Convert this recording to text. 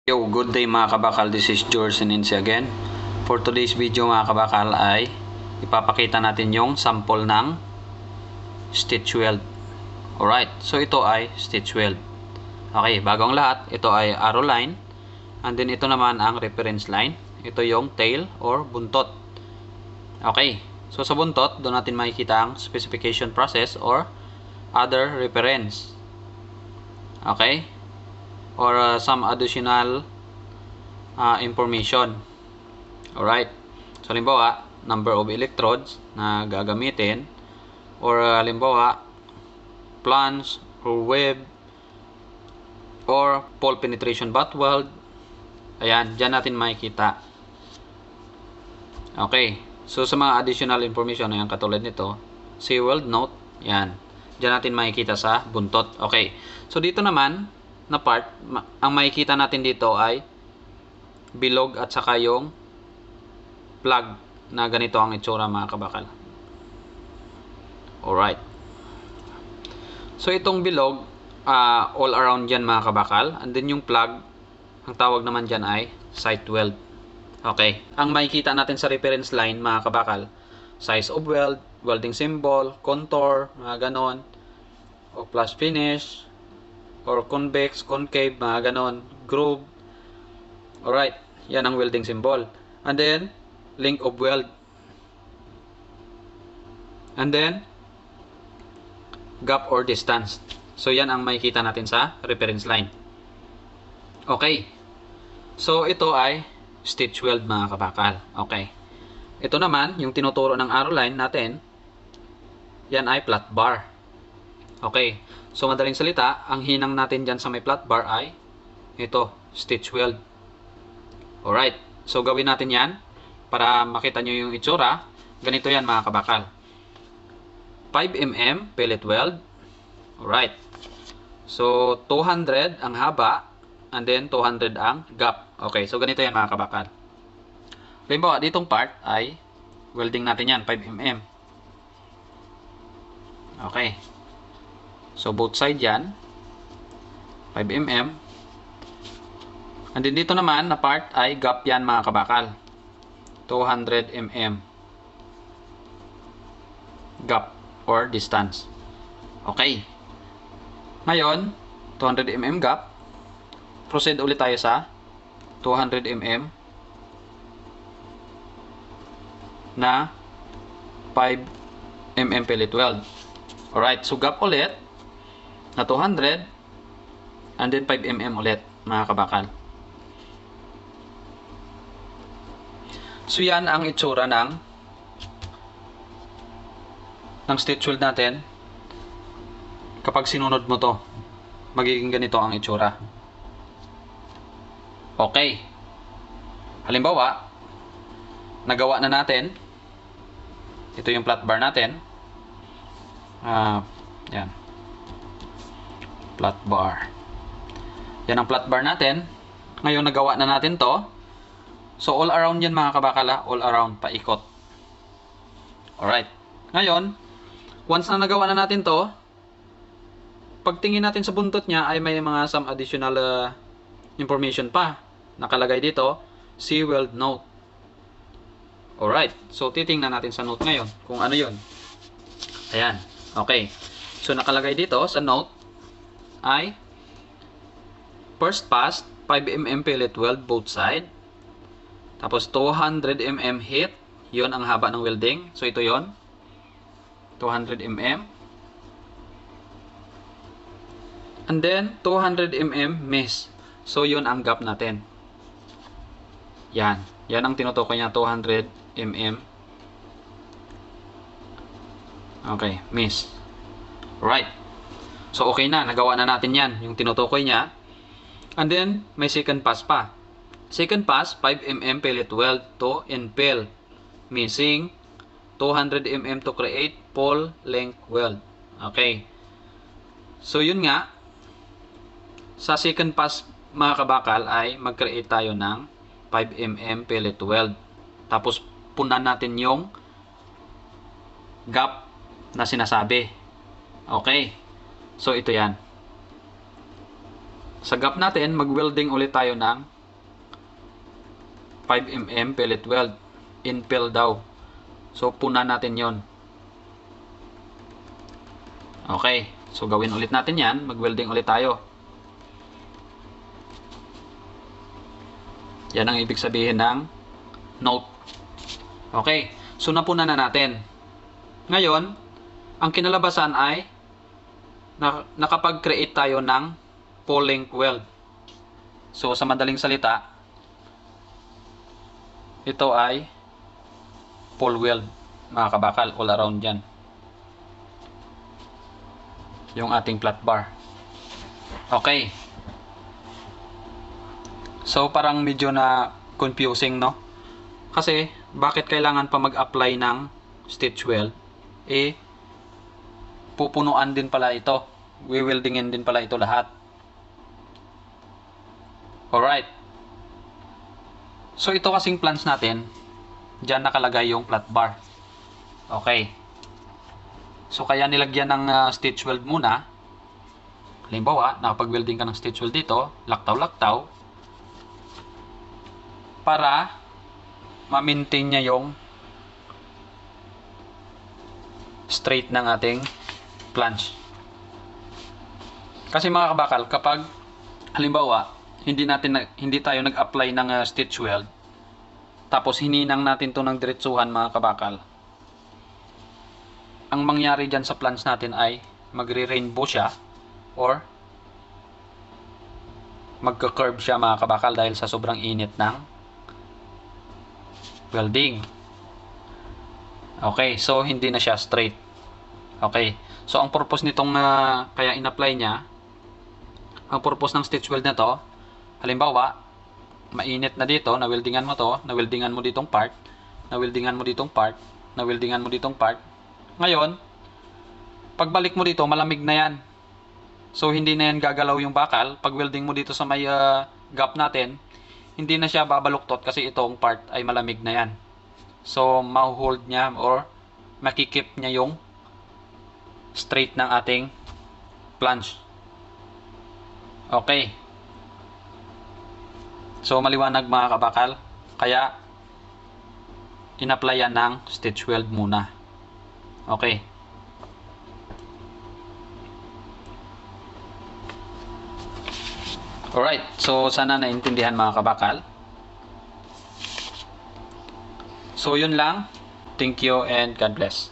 Yo, good day mga kabakal, this is George Sinense again. For today's video mga kabakal ay ipapakita natin yung sample ng stitch weld. Alright, so ito ay stitch weld. Okay, bagong lahat, ito ay arrow line. And then ito naman ang reference line. Ito yung tail or buntot. Okay, so sa buntot, doon natin makikita ang specification process or other reference. Okay, or some additional information. Alright. So, halimbawa, number of electrodes na gagamitin, or halimbawa, flange or web, or pole penetration butt weld. Ayan, dyan natin makikita. Okay. So, sa mga additional information, ayan, katulad nito, see weld note, yan. Dyan natin makikita sa buntot. Okay. So, dito naman, na part, ang makikita natin dito ay bilog at saka yung plug na ganito ang itsura mga kabakal. Alright. So itong bilog, all around dyan mga kabakal. And then yung plug, ang tawag naman dyan ay site weld. Okay. Ang makikita natin sa reference line mga kabakal, size of weld, welding symbol, contour, mga ganon, o plus finish, or convex, concave, mga ganon, groove. Alright, yan ang welding symbol. And then, length of weld. And then, gap or distance. So, yan ang makikita natin sa reference line. Okay. So, ito ay stitch weld mga kabakal. Okay. Ito naman, yung tinuturo ng arrow line natin, yan ay flat bar. Okay. So, madaling salita, ang hinang natin dyan sa may flat bar ay ito, stitch weld. Alright. So, gawin natin yan para makita nyo yung itsura. Ganito yan mga kabakal. 5mm pellet weld. Alright. So, 200 ang haba and then 200 ang gap. Okay. So, ganito yan mga kabakal. Halimbawa, ditong part ay welding natin yan, 5mm. Okay. So, both side yan, 5mm. And then dito naman, na part ay gap yan mga kabakal. 200mm. Gap or distance. Okay. Ngayon, 200mm gap. Proceed ulit tayo sa 200mm na 5mm pellet weld. Alright, so gap ulit na 200 and then 5mm ulit mga kabakal. So yan ang itsura ng stitch weld natin. Kapag sinunod mo to, magiging ganito ang itsura. Okay. Halimbawa, nagawa na natin. Ito yung flat bar natin. Yan. Flat bar. Yan ang flat bar natin. Ngayon nagawa na natin to. So all around yan mga kabakala, all around paikot. Alright. Ngayon, once na nagawa na natin to, pagtingin natin sa buntot niya ay may mga some additional information pa. Nakalagay dito, see weld note. Alright. So titingnan natin sa note ngayon kung ano yun. Ayan. Okay. So nakalagay dito sa note ay first pass 5mm pellet weld both side, tapos 200mm heat, yon ang haba ng welding. So ito yon, 200mm, and then 200mm mesh. So yon ang gap natin. Yan ang tinutukoy niya, 200mm. Okay, mesh. Right. So, okay na. Nagawa na natin yan. Yung tinutukoy niya. And then, may second pass pa. Second pass, 5mm pellet weld to infill. Missing 200mm to create pole length weld. Okay. So, yun nga. Sa second pass, mga kabakal, ay mag-create tayo ng 5mm pellet weld. Tapos, punan natin yung gap na sinasabi. Okay. So, ito yan. Sa gap natin, mag-welding ulit tayo ng 5mm pellet weld. Infill daw. So, puna natin yon. Okay. So, gawin ulit natin yan. Mag-welding ulit tayo. Yan ang ibig sabihin ng note. Okay. So, napuna na natin. Ngayon, ang kinalabasan ay nakapag-create tayo ng full length weld. So, sa madaling salita, ito ay full weld, mga kabakal, all around dyan. Yung ating flat bar. Okay. So, parang medyo na confusing, no? Kasi, bakit kailangan pa mag-apply ng stitch weld? Pupunuan din pala ito. Wiweldingin din pala ito lahat. Alright. So, ito kasing plans natin, dyan nakalagay yung flat bar. Okay. So, kaya nilagyan ng stitch weld muna. Halimbawa, nakapag-welding ka ng stitch weld dito, laktaw-laktaw, para ma-maintain niya yung straight ng ating flange. Kasi mga kabakal, kapag halimbawa, hindi tayo nag-apply ng stitch weld, tapos hininang natin to ng diretsuhan, mga kabakal, ang mangyari dyan sa flange natin ay magre-rainbow siya or magka-curve siya, mga kabakal, dahil sa sobrang init ng welding. Okay, so hindi na siya straight. Okay, so ang purpose nitong kaya in-apply niya, ang purpose ng stitch weld na to, halimbawa, mainit na dito, na-weldingan mo to, na-weldingan mo ditong part, na-weldingan mo ditong part, na-weldingan mo ditong part. Ngayon, pagbalik mo dito, malamig na yan. So, hindi na yan gagalaw yung bakal. Pag welding mo dito sa may gap natin, hindi na siya babaluktot kasi itong part ay malamig na yan. So, ma-hold niya or makikip niya yung straight ng ating flange. Okay. So, maliwanag, mga kabakal. Kaya, in-applyan ng stitch weld muna. Okay. Alright. So, sana naintindihan, mga kabakal. So, yun lang. Thank you and God bless.